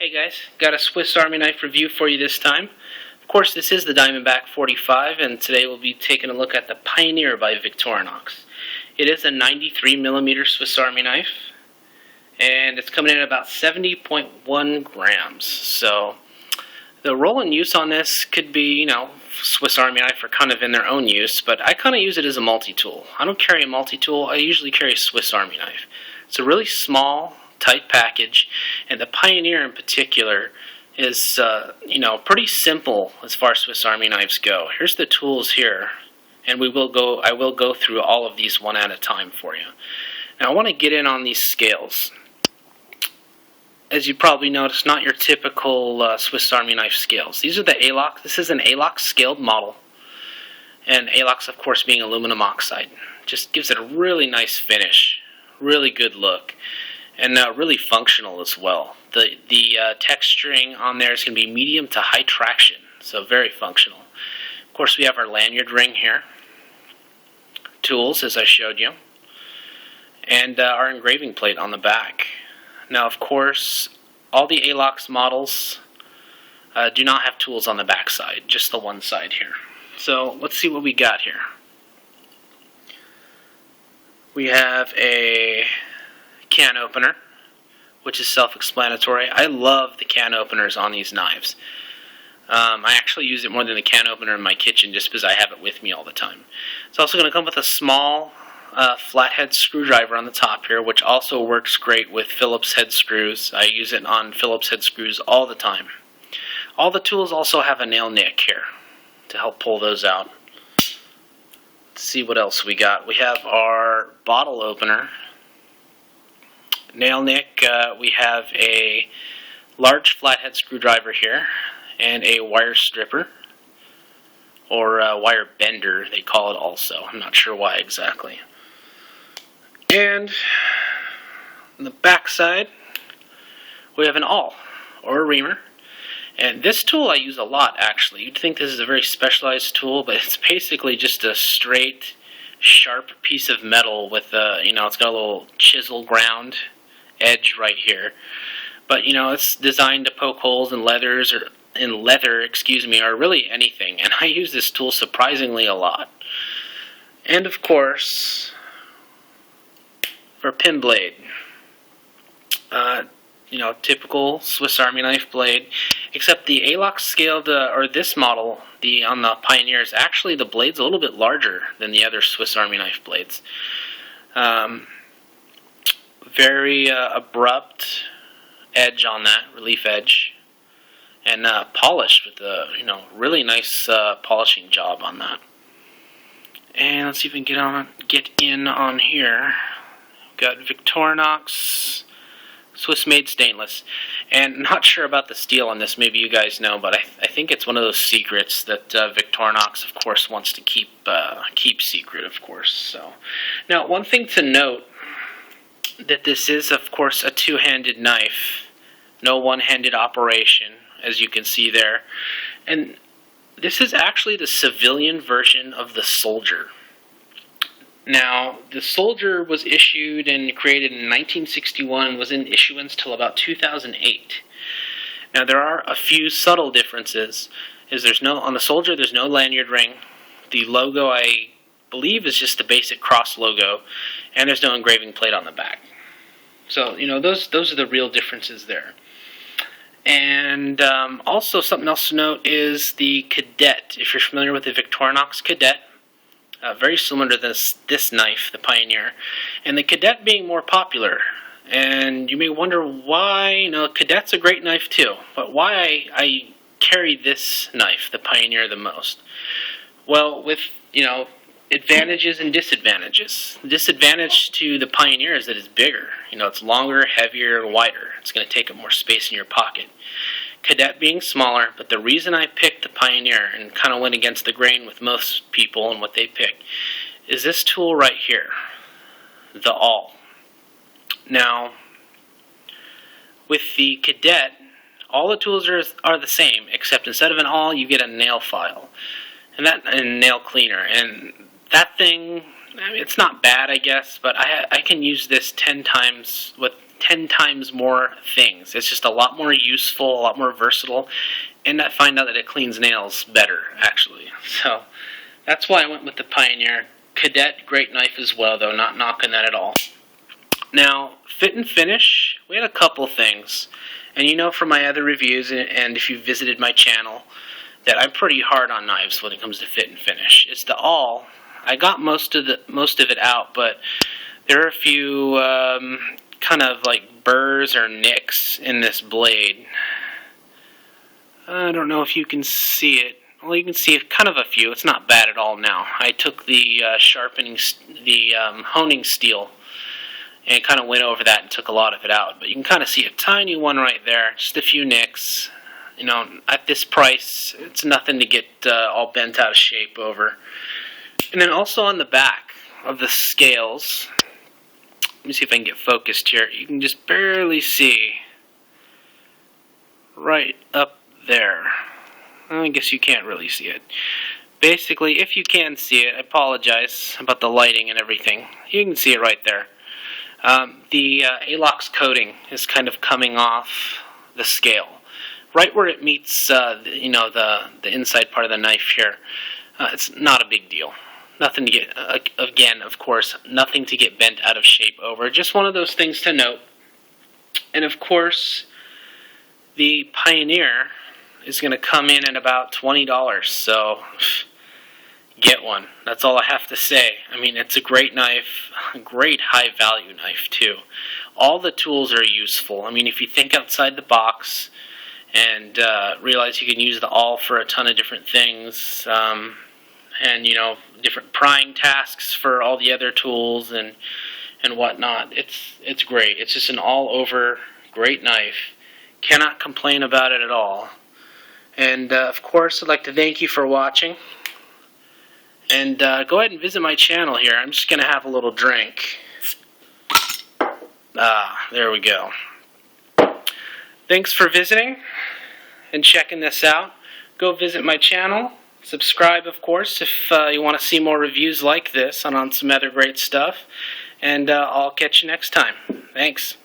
Hey guys, got a Swiss Army knife review for you this time. Of course, this is the Diamondback 45, and today we'll be taking a look at the Pioneer by Victorinox. It is a 93mm Swiss Army knife, and it's coming in at about 70.1 grams. So the role and use on this could be, Swiss Army knife are kind of in their own use, but I kind of use it as a multi-tool. I don't carry a multi-tool, I usually carry a Swiss Army knife. It's a really small, tight package, and the Pioneer in particular is pretty simple as far as Swiss Army knives go. Here's the tools here, and I will go through all of these one at a time for you. Now I want to get in on these scales. As you probably noticed, not your typical Swiss Army knife scales. These are the Alox. This is an Alox scaled model, and Alox, of course, being aluminum oxide, just gives it a really nice finish, really good look. And really functional as well. The texturing on there is going to be medium to high traction, so very functional. Of course, we have our lanyard ring here, tools as I showed you, and our engraving plate on the back. Now, of course, all the Alox models do not have tools on the back side, just the one side here. So let's see what we got here. We have a can opener, which is self-explanatory. I love the can openers on these knives. I actually use it more than the can opener in my kitchen just because I have it with me all the time. It's also going to come with a small flathead screwdriver on the top here, which also works great with Phillips head screws. I use it on Phillips head screws all the time. All the tools also have a nail nick here to help pull those out. Let's see what else we got. We have our bottle opener. Nail nick, we have a large flathead screwdriver here and a wire stripper, or wire bender they call it also. I'm not sure why exactly. And on the back side we have an awl, or a reamer, and this tool I use a lot actually. You'd think this is a very specialized tool, but it's basically just a straight sharp piece of metal with a, it's got a little chisel ground edge right here, but it's designed to poke holes in leather, or really anything, and I use this tool surprisingly a lot. And of course, for pin blade, typical Swiss Army knife blade, except the Alox scaled, or this model, on the Pioneer, is actually the blade's a little bit larger than the other Swiss Army knife blades. Very abrupt edge on that, relief edge, and polished with a really nice polishing job on that. And let's see if we can get in on here. We've got Victorinox Swiss made stainless, and not sure about the steel on this. Maybe you guys know, but I think it's one of those secrets that Victorinox, of course, wants to keep secret, of course. So now, one thing to note, that this is, of course, a two-handed knife, no one-handed operation, as you can see there. And this is actually the civilian version of the Soldier. Now, the Soldier was issued and created in 1961, was in issuance till about 2008. Now, there are a few subtle differences. On the Soldier, there's no lanyard ring. The logo, I believe, is just the basic cross logo, and there's no engraving plate on the back. So, those are the real differences there. And also something else to note is the Cadet. If you're familiar with the Victorinox Cadet, very similar to this knife, the Pioneer, and the Cadet being more popular. And you may wonder why. Cadet's a great knife too, but why I carry this knife, the Pioneer, the most? Well, with advantages and disadvantages. The disadvantage to the Pioneer is that it's bigger. It's longer, heavier, and wider. It's going to take up more space in your pocket. Cadet being smaller, but the reason I picked the Pioneer and kind of went against the grain with most people and what they picked is this tool right here, the awl. Now, with the Cadet, all the tools are the same, except instead of an awl, you get a nail file and a nail cleaner. And that thing, it's not bad, I guess, but I can use this 10 times what 10 times more things. It's just a lot more useful, a lot more versatile, and I find out that it cleans nails better, actually. So that's why I went with the Pioneer. Cadet, great knife as well, though, not knocking that at all. Now, fit and finish, we had a couple things. And you know from my other reviews, and if you've visited my channel, that I'm pretty hard on knives when it comes to fit and finish. It's the awl. I got most of it out, but there are a few kind of like burrs or nicks in this blade. I don't know if you can see it. Well, you can see kind of a few. It's not bad at all now. I took the honing steel and kind of went over that and took a lot of it out. But you can kind of see a tiny one right there, just a few nicks. You know, at this price, it's nothing to get all bent out of shape over. And then also on the back of the scales, let me see if I can get focused here. You can just barely see right up there. I guess you can't really see it. Basically, if you can see it, I apologize about the lighting and everything. You can see it right there. The Alox coating is kind of coming off the scale, right where it meets, you know, the inside part of the knife here. It's not a big deal. Nothing to get, again, of course, nothing to get bent out of shape over. Just one of those things to note. And of course, the Pioneer is going to come in at about $20. So get one. That's all I have to say. I mean, it's a great knife, a great high value knife too. All the tools are useful. I mean, if you think outside the box and realize you can use the awl for a ton of different things, and you know, different prying tasks for all the other tools and whatnot. It's great. It's just an all over great knife. Cannot complain about it at all. And of course, I'd like to thank you for watching. And go ahead and visit my channel here. I'm just going to have a little drink. There we go. Thanks for visiting and checking this out. Go visit my channel. Subscribe, of course, if you want to see more reviews like this on some other great stuff. And I'll catch you next time. Thanks.